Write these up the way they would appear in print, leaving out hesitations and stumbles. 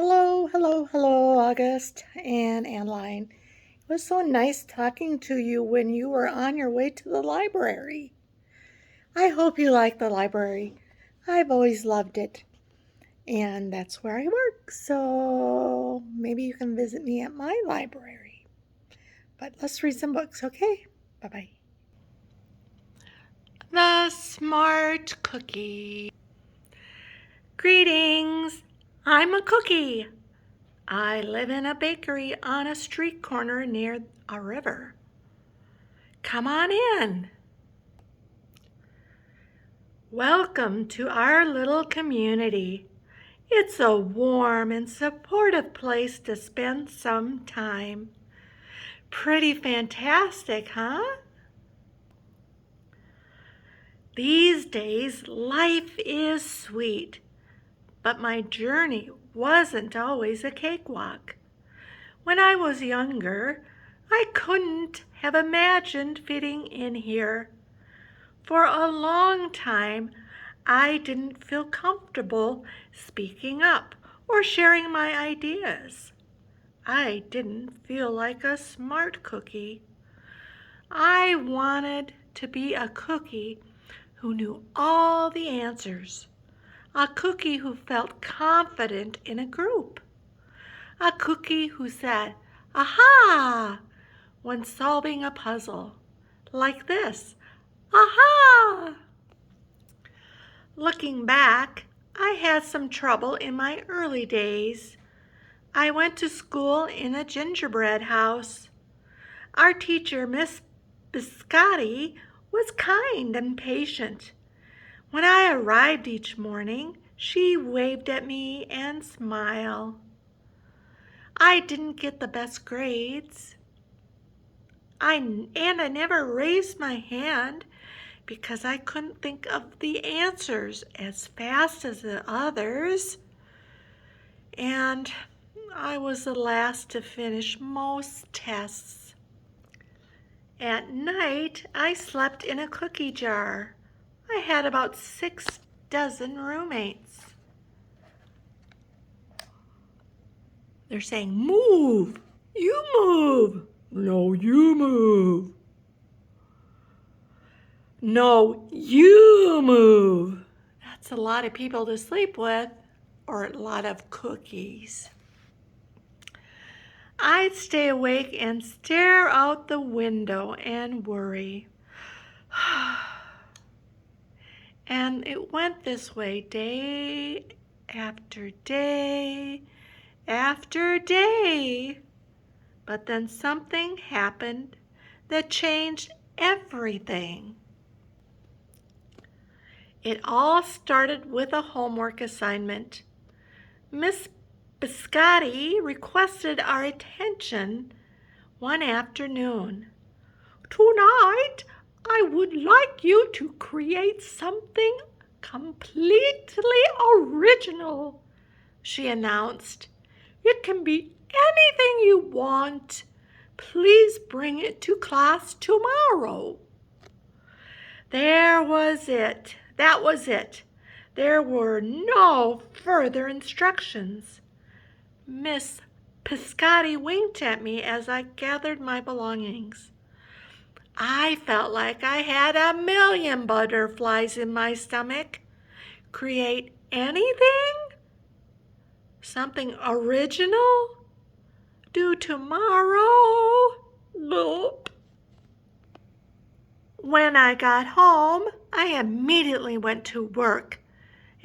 Hello, August and Anline. It was so nice talking to you when you were on your way to the library. I hope you like the library. I've always loved it, and that's where I work, so maybe you can visit me at my library. But let's read some books, okay? Bye-bye. The Smart Cookie. Greetings! I'm a cookie. I live in a bakery on a street corner near a river. Come on in. Welcome to our little community. It's a warm and supportive place to spend some time. Pretty fantastic, huh? These days, life is sweet, but my journey wasn't always a cakewalk. When I was younger, I couldn't have imagined fitting in here. For a long time, I didn't feel comfortable speaking up or sharing my ideas. I didn't feel like a smart cookie. I wanted to be a cookie who knew all the answers, a cookie who felt confident in a group, a cookie who said, "Aha!" when solving a puzzle, like this, "Aha!" Looking back, I had some trouble in my early days. I went to school in a gingerbread house. Our teacher, Miss Biscotti, was kind and patient. When I arrived each morning, she waved at me and smiled. I didn't get the best grades. I never raised my hand because I couldn't think of the answers as fast as the others. And I was the last to finish most tests. At night, I slept in a cookie jar. I had about 6 dozen roommates. They're saying, "Move! You move! No, you move! No, you move!" That's a lot of people to sleep with, or a lot of cookies. I'd stay awake and stare out the window and worry. And it went this way day after day after day. But then something happened that changed everything. It all started with a homework assignment. Miss Biscotti requested our attention one afternoon. "Tonight, I would like you to create something completely original," she announced. "It can be anything you want. Please bring it to class tomorrow." That was it. There were no further instructions. Miss Piscotti winked at me as I gathered my belongings. I felt like I had a million butterflies in my stomach. Create anything? Something original? Due tomorrow? Nope. When I got home, I immediately went to work.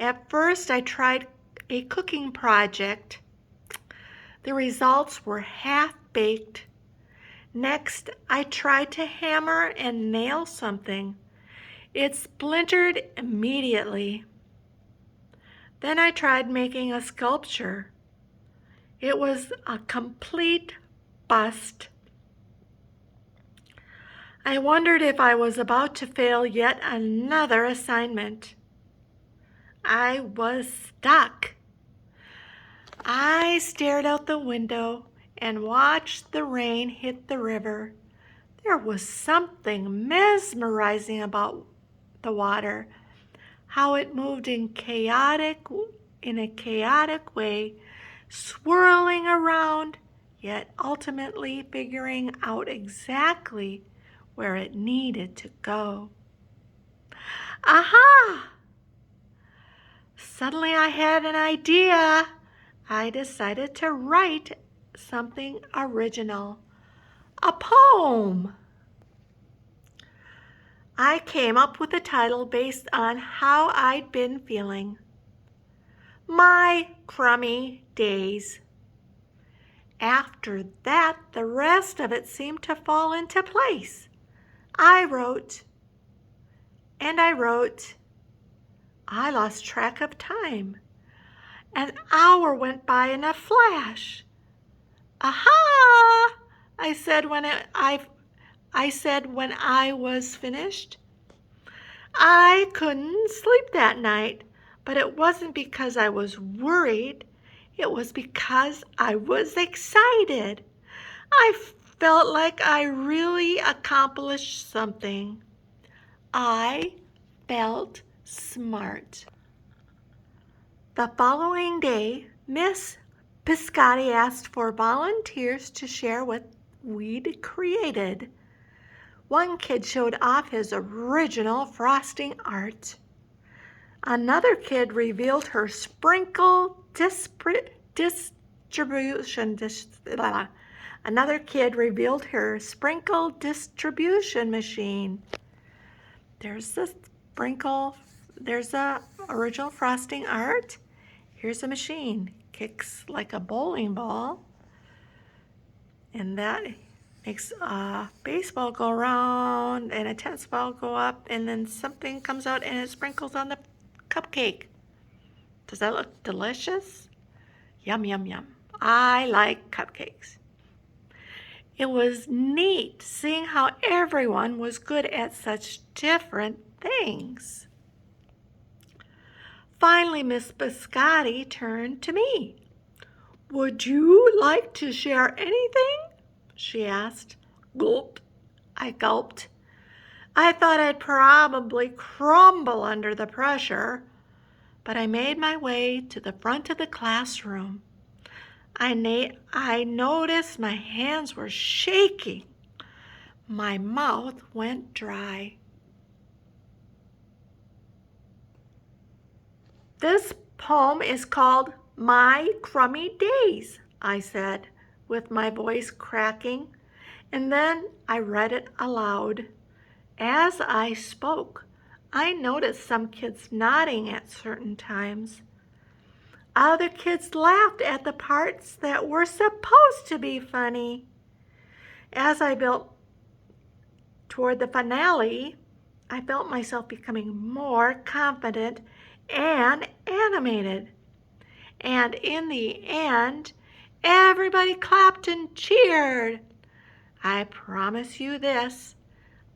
At first, I tried a cooking project. The results were half-baked. Next, I tried to hammer and nail something. It splintered immediately. Then I tried making a sculpture. It was a complete bust. I wondered if I was about to fail yet another assignment. I was stuck. I stared out the window and watched the rain hit the river. There was something mesmerizing about the water, how it moved in a chaotic way swirling around, yet ultimately figuring out exactly where it needed to go. Aha! Suddenly I had an idea. I decided to write something original, a poem. I came up with a title based on how I'd been feeling. My crummy days. After that, the rest of it seemed to fall into place. I wrote, and I wrote. I lost track of time. An hour went by in a flash. Aha! I said when I was finished. I couldn't sleep that night, but it wasn't because I was worried. It was because I was excited. I felt like I really accomplished something. I felt smart. The following day, Miss Piscotti asked for volunteers to share what we'd created. One kid showed off his original frosting art. Another kid revealed her sprinkle distribution. Another kid revealed her sprinkle distribution machine. There's the sprinkle. There's the original frosting art. Here's a machine. Kicks like a bowling ball. And that makes a baseball go around and a tennis ball go up, and then something comes out and it sprinkles on the cupcake. Does that look delicious? Yum, yum, yum. I like cupcakes. It was neat seeing how everyone was good at such different things. Finally, Miss Biscotti turned to me. "Would you like to share anything?" she asked. Gulp. I gulped. I thought I'd probably crumble under the pressure, but I made my way to the front of the classroom. I noticed my hands were shaking. My mouth went dry. "This poem is called My Crummy Days," I said, with my voice cracking, and then I read it aloud. As I spoke, I noticed some kids nodding at certain times. Other kids laughed at the parts that were supposed to be funny. As I built toward the finale, I felt myself becoming more confident and animated. And in the end, everybody clapped and cheered. I promise you this,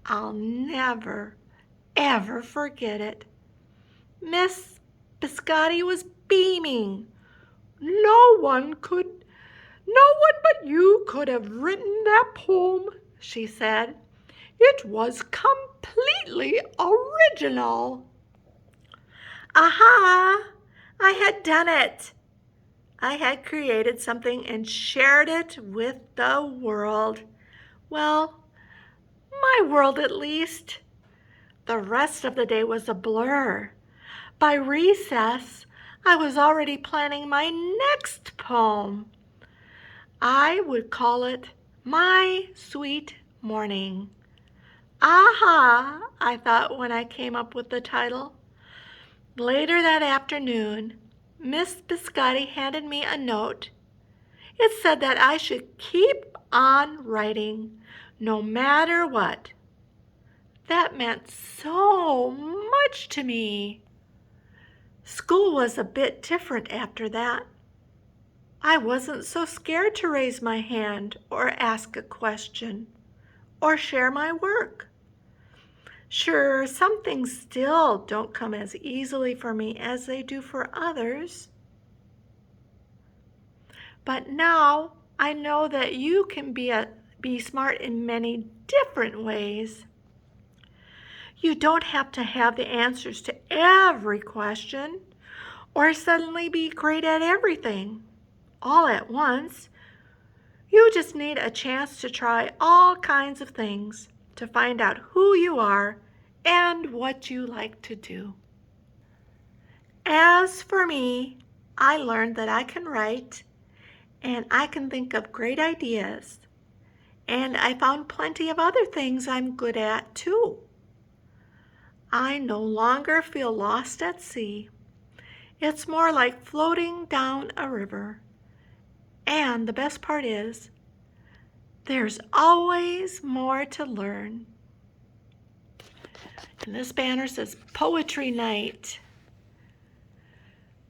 I'll never, ever forget it. Miss Biscotti was beaming. No one but you could have written that poem," she said. "It was completely original." Aha! I had done it. I had created something and shared it with the world. Well, my world at least. The rest of the day was a blur. By recess, I was already planning my next poem. I would call it My Sweet Morning. Aha, I thought when I came up with the title. Later that afternoon, Miss Biscotti handed me a note. It said that I should keep on writing, no matter what. That meant so much to me. School was a bit different after that. I wasn't so scared to raise my hand or ask a question or share my work. Sure, some things still don't come as easily for me as they do for others. But now I know that you can be smart in many different ways. You don't have to have the answers to every question or suddenly be great at everything. all at once. You just need a chance to try all kinds of things to find out who you are and what you like to do. As for me, I learned that I can write and I can think of great ideas. And I found plenty of other things I'm good at too. I no longer feel lost at sea. It's more like floating down a river. And the best part is, there's always more to learn. And this banner says Poetry Night.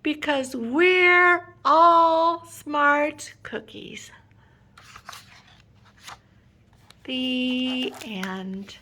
Because we're all smart cookies. The end.